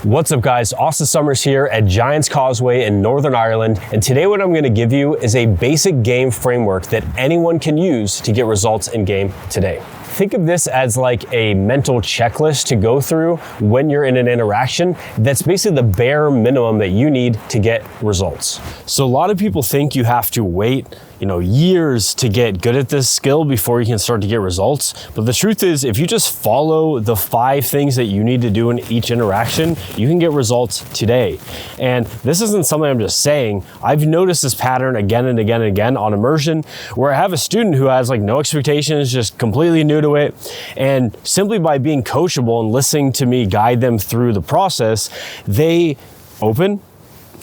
What's up guys, Austen Summers here at Giants Causeway in Northern Ireland, and today what I'm going to give you is a basic game framework that anyone can use to get results in game today. Think of this as like a mental checklist to go through when you're in an interaction. That's basically the bare minimum that you need to get results. So a lot of people think you have to wait, years to get good at this skill before you can start to get results. But the truth is, if you just follow the 5 things that you need to do in each interaction, you can get results today. And this isn't something I'm just saying. I've noticed this pattern again and again and again on immersion, where I have a student who has no expectations, just completely new to it. And simply by being coachable and listening to me guide them through the process, they open,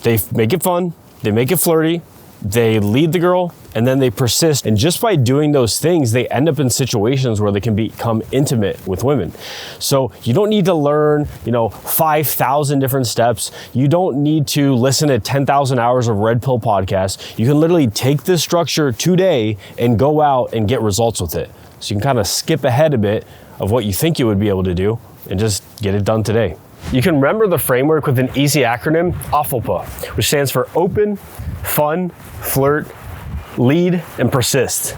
they make it fun, they make it flirty, they lead the girl, and then they persist. And just by doing those things, they end up in situations where they can become intimate with women. So you don't need to learn, 5,000 different steps. You don't need to listen to 10,000 hours of Red Pill podcasts. You can literally take this structure today and go out and get results with it. So you can kind of skip ahead a bit of what you think you would be able to do and just get it done today. You can remember the framework with an easy acronym, AFLPA, which stands for open, fun, flirt, lead, and persist.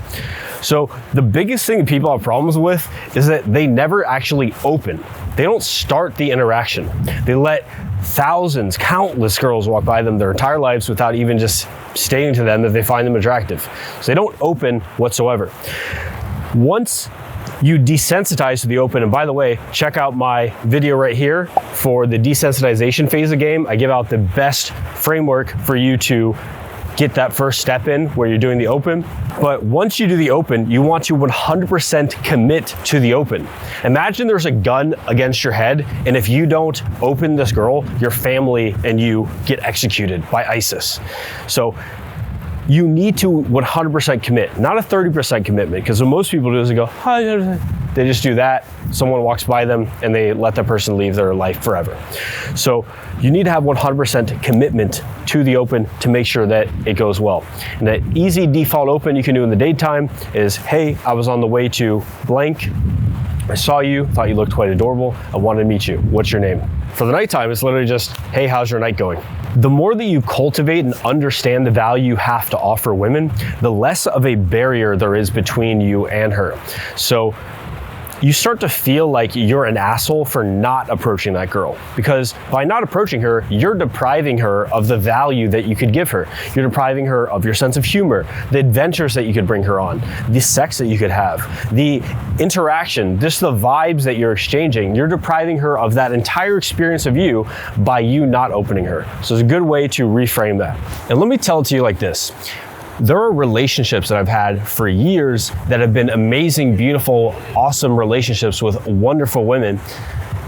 So the biggest thing people have problems with is that they never actually open. They don't start the interaction. They let thousands, countless girls walk by them their entire lives without even just stating to them that they find them attractive. So they don't open whatsoever. Once you desensitize to the open, and by the way, check out my video right here for the desensitization phase of game. I give out the best framework for you to get that first step in where you're doing the open. But once you do the open, you want to 100% commit to the open. Imagine there's a gun against your head, and if you don't open this girl, your family and you get executed by ISIS. So you need to 100% commit, not a 30% commitment, because what most people do is they go, they just do that. Someone walks by them and they let that person leave their life forever. So you need to have 100% commitment to the open to make sure that it goes well. And that easy default open you can do in the daytime is, hey, I was on the way to blank. I saw you, thought you looked quite adorable. I wanted to meet you. What's your name? For the nighttime, it's literally just, hey, how's your night going? The more that you cultivate and understand the value you have to offer women, the less of a barrier there is between you and her. So you start to feel like you're an asshole for not approaching that girl, because by not approaching her, you're depriving her of the value that you could give her. You're depriving her of your sense of humor, the adventures that you could bring her on, the sex that you could have, the interaction, just the vibes that you're exchanging. You're depriving her of that entire experience of you by you not opening her. So it's a good way to reframe that. And let me tell it to you like this. There are relationships that I've had for years that have been amazing, beautiful, awesome relationships with wonderful women.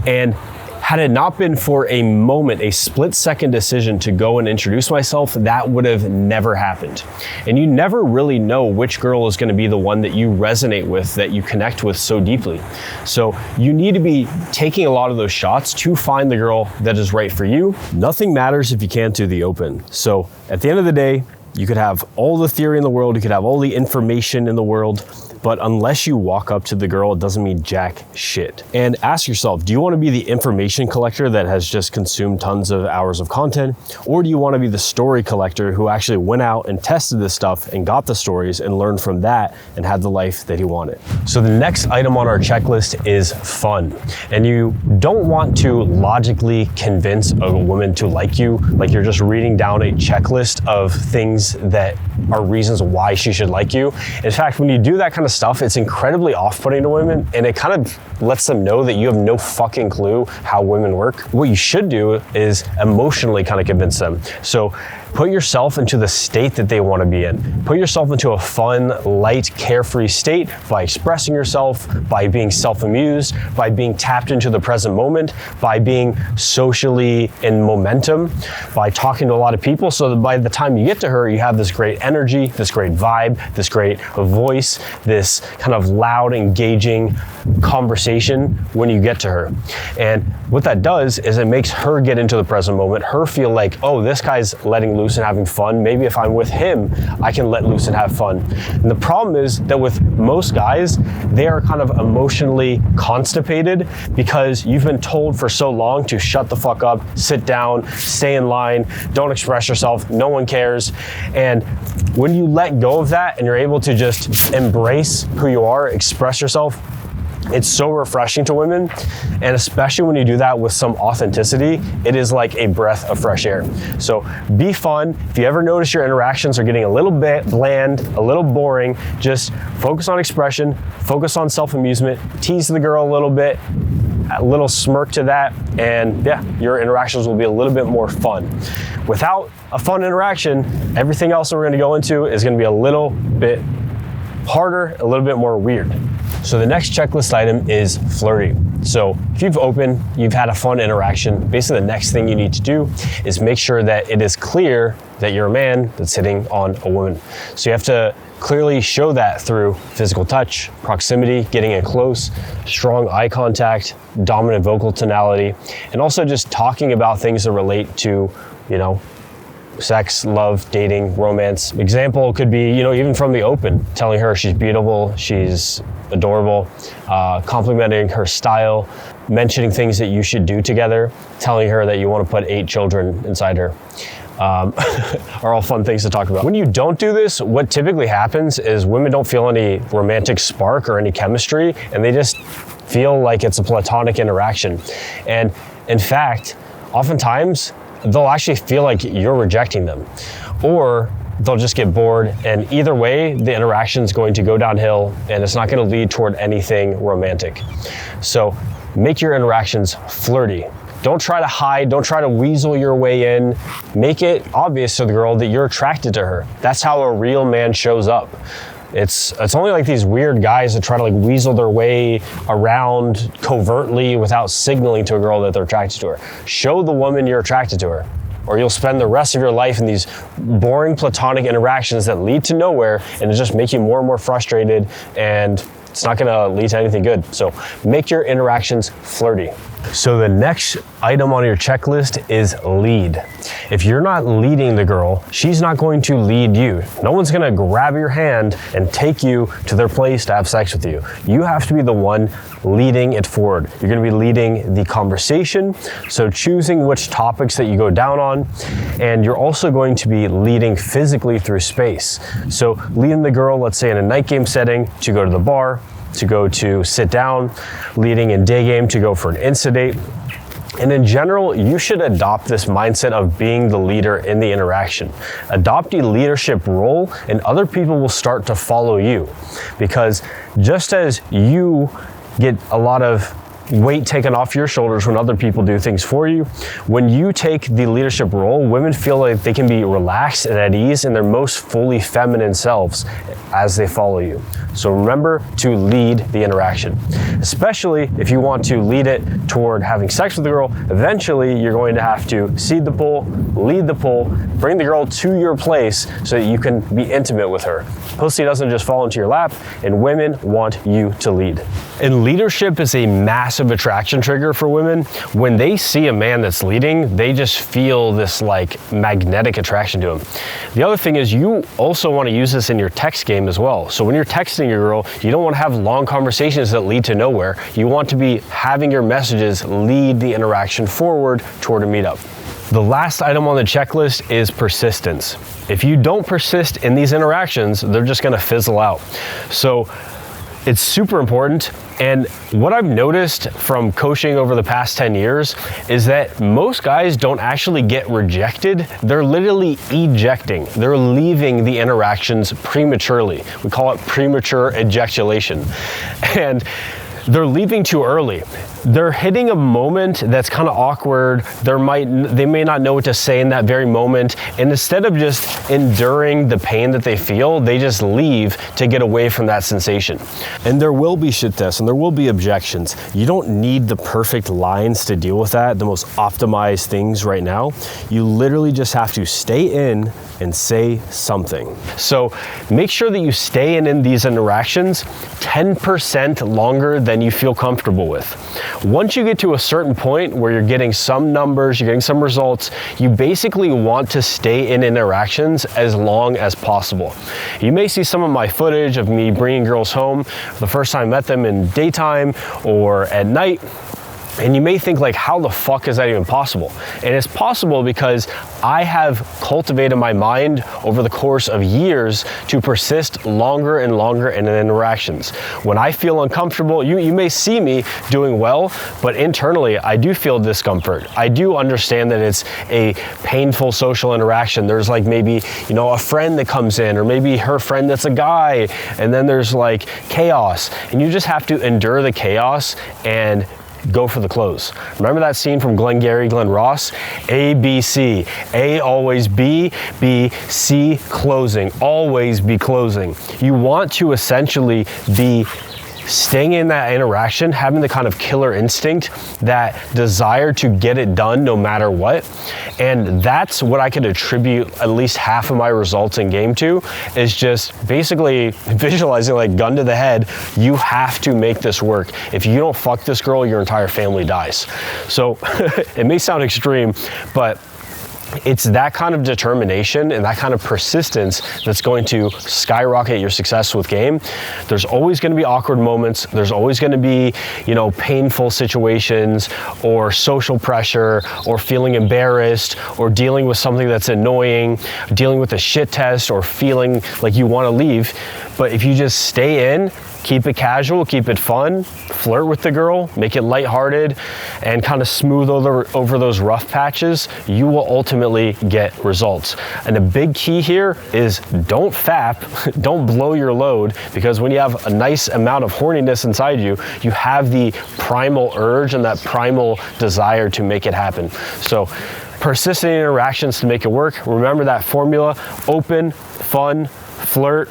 And had it not been for a moment, a split-second decision to go and introduce myself, that would have never happened. And you never really know which girl is going to be the one that you resonate with, that you connect with so deeply. So you need to be taking a lot of those shots to find the girl that is right for you. Nothing matters if you can't do the open. So at the end of the day, you could have all the theory in the world, you could have all the information in the world, but unless you walk up to the girl, it doesn't mean jack shit. And ask yourself, do you want to be the information collector that has just consumed tons of hours of content? Or do you want to be the story collector who actually went out and tested this stuff and got the stories and learned from that and had the life that he wanted? So the next item on our checklist is fun. And you don't want to logically convince a woman to like you, like you're just reading down a checklist of things that are reasons why she should like you. In fact, when you do that kind of stuff, it's incredibly off-putting to women, and it kind of lets them know that you have no fucking clue how women work. What you should do is emotionally kind of convince them. So put yourself into the state that they want to be in. Put yourself into a fun, light, carefree state by expressing yourself, by being self-amused, by being tapped into the present moment, by being socially in momentum, by talking to a lot of people, so that by the time you get to her, you have this great energy, this great vibe, this great voice, this kind of loud, engaging conversation hesitation when you get to her. And what that does is it makes her get into the present moment, her feel like, oh, this guy's letting loose and having fun. Maybe if I'm with him, I can let loose and have fun. And the problem is that with most guys, they are kind of emotionally constipated because you've been told for so long to shut the fuck up, sit down, stay in line, don't express yourself, no one cares. And when you let go of that and you're able to just embrace who you are, express yourself, it's so refreshing to women. And especially when you do that with some authenticity, it is like a breath of fresh air. So be fun. If you ever notice your interactions are getting a little bit bland, a little boring, just focus on expression, focus on self-amusement, tease the girl a little bit, a little smirk to that, and yeah, your interactions will be a little bit more fun. Without a fun interaction, everything else that we're gonna go into is gonna be a little bit harder, a little bit more weird. So the next checklist item is flirty. So if you've had a fun interaction, basically the next thing you need to do is make sure that it is clear that you're a man that's hitting on a woman. So you have to clearly show that through physical touch, proximity, getting in close, strong eye contact, dominant vocal tonality, and also just talking about things that relate to, sex, love, dating, romance. Example could be, even from the open, telling her she's beautiful, she's adorable, complimenting her style, mentioning things that you should do together, telling her that you want to put 8 children inside her. Are all fun things to talk about. When you don't do this, what typically happens is women don't feel any romantic spark or any chemistry, and they just feel like it's a platonic interaction. And in fact, oftentimes, they'll actually feel like you're rejecting them, or they'll just get bored, and either way, the interaction is going to go downhill and it's not going to lead toward anything romantic. So make your interactions flirty. Don't try to hide, don't try to weasel your way in. Make it obvious to the girl that you're attracted to her. That's how a real man shows up. It's only like these weird guys that try to weasel their way around covertly without signaling to a girl that they're attracted to her. Show the woman you're attracted to her, or you'll spend the rest of your life in these boring platonic interactions that lead to nowhere and it just make you more and more frustrated, and it's not gonna lead to anything good. So make your interactions flirty. So the next item on your checklist is lead. If you're not leading the girl, she's not going to lead you. No one's gonna grab your hand and take you to their place to have sex with you. You have to be the one leading it forward. You're gonna be leading the conversation, so choosing which topics that you go down on, and you're also going to be leading physically through space. So leading the girl, let's say in a night game setting, to go to the bar, to go to sit down, leading in day game to go for an Insta date. And in general, you should adopt this mindset of being the leader in the interaction. Adopt a leadership role and other people will start to follow you. Because just as you get a lot of weight taken off your shoulders when other people do things for you, when you take the leadership role, women feel like they can be relaxed and at ease in their most fully feminine selves as they follow you. So remember to lead the interaction, especially if you want to lead it toward having sex with the girl. Eventually, you're going to have to seed the pool, lead the pool, bring the girl to your place so that you can be intimate with her. Pussy doesn't just fall into your lap, and women want you to lead. And leadership is a massive attraction trigger for women. When they see a man that's leading, they just feel this magnetic attraction to him. The other thing is you also want to use this in your text game as well. So when you're texting your girl, you don't want to have long conversations that lead to nowhere. You want to be having your messages lead the interaction forward toward a meetup. The last item on the checklist is persistence. If you don't persist in these interactions, they're just going to fizzle out. So it's super important. And what I've noticed from coaching over the past 10 years is that most guys don't actually get rejected. They're literally ejecting. They're leaving the interactions prematurely. We call it premature ejaculation. And they're leaving too early. they're hitting a moment that's kind of awkward. They may not know what to say in that very moment. And instead of just enduring the pain that they feel, they just leave to get away from that sensation. And there will be shit tests and there will be objections. You don't need the perfect lines to deal with that, the most optimized things right now. You literally just have to stay in and say something. So make sure that you stay in these interactions 10% longer than you feel comfortable with. Once you get to a certain point where you're getting some numbers, you're getting some results, you basically want to stay in interactions as long as possible. You may see some of my footage of me bringing girls home the first time I met them in daytime or at night. And you may think like, how the fuck is that even possible? And it's possible because I have cultivated my mind over the course of years to persist longer and longer in interactions. When I feel uncomfortable, you may see me doing well, but internally I do feel discomfort. I do understand that it's a painful social interaction. There's like maybe, a friend that comes in, or maybe her friend that's a guy, and then there's like chaos. And you just have to endure the chaos and go for the close. Remember that scene from Glengarry Glen Ross? A, B, C. A, always B, B, C, closing. Always be closing. You want to essentially be staying in that interaction, having the kind of killer instinct, that desire to get it done no matter what. And that's what I could attribute at least half of my results in game to, is just basically visualizing like gun to the head, you have to make this work. If you don't fuck this girl, your entire family dies. So it may sound extreme, but it's that kind of determination and that kind of persistence that's going to skyrocket your success with game. There's always going to be awkward moments. There's always going to be, painful situations or social pressure or feeling embarrassed or dealing with something that's annoying, dealing with a shit test or feeling like you want to leave. But if you just stay in, keep it casual, keep it fun, flirt with the girl, make it lighthearted, and kind of smooth over those rough patches, you will ultimately get results. And the big key here is don't fap, don't blow your load, because when you have a nice amount of horniness inside you, you have the primal urge and that primal desire to make it happen. So persistent interactions to make it work. Remember that formula: open, fun, flirt,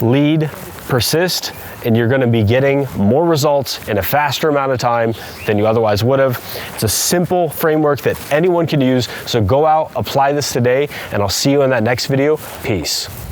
lead, persist, and you're going to be getting more results in a faster amount of time than you otherwise would have. It's a simple framework that anyone can use. So go out, apply this today, and I'll see you in that next video. Peace.